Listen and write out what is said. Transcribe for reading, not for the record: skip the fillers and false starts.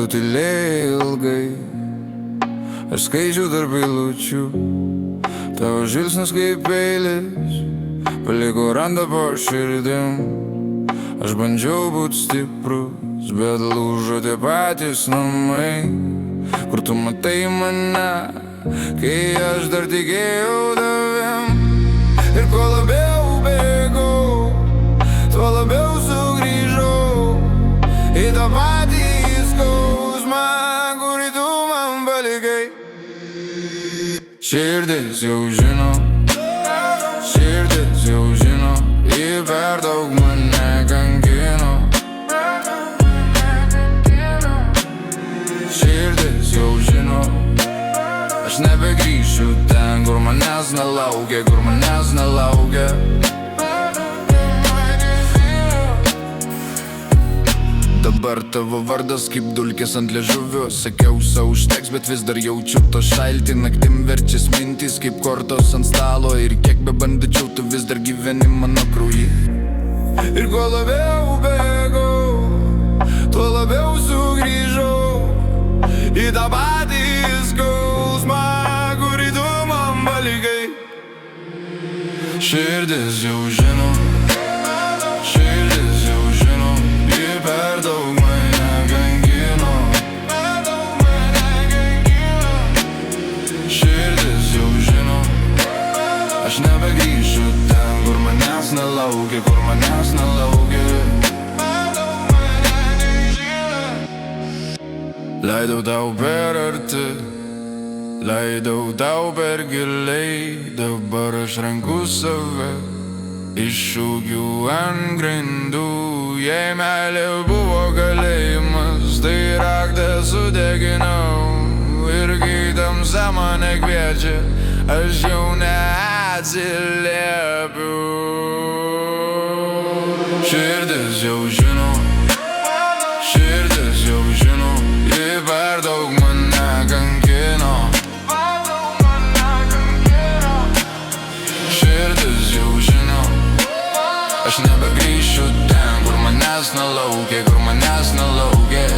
tylėjai ilgai, aš skaičiau tarp eilučių. Tavo žvilgsnis kaip peilis paliko randą po širdim. Aš bandžiau būt stiprus, bet lūžo tie patys namai, kur tu matai mane, kai aš dar tikėjau tavim. Ir kuo labiau bėgau, tuo labiau sugrįžau į tą patį skausmą, kurį tu man palikai. Širdis jau žino, širdis jau žino, ji per daug mane kankino. Širdis jau žino, aš nebegrįšiu ten, kur manęs nelaukia, kur manęs nelaukia. Dabar tavo vardas kaip dulkės ant liežuvio. Sakiau sau užteks, bet vis dar jaučiu to šaltį. Naktim verčias mintys kaip kortos ant stalo. Ir kiek be bandyčiau, tu vis dar gyveni mano kraujy. Ir kuo labiau bėgau, tuo labiau sugrįžau į tą patį skausmą, kurį tu man palikai. Širdis jau žino, širdis jau žino, ji per daug mane kankino. Širdis jau žino, aš nebegrįšiu ten, kur manęs nelaukia, kur manęs nelaukia. Leidau tau per arti, leidau tau per giliai. Dabar aš renku save iš šūkių ant grindų. Jei meilė buvo kalėjimas, tai raktą sudeginau. Ir kai tamsa mane kviečia, aš jau neatsiliepiu. Širdis jau žino, širdis jau žino, ji per daug mane kankino. Širdis jau žino, aš nebegrįšiu ten, kur manęs nelaukia, kur manęs nelaukia.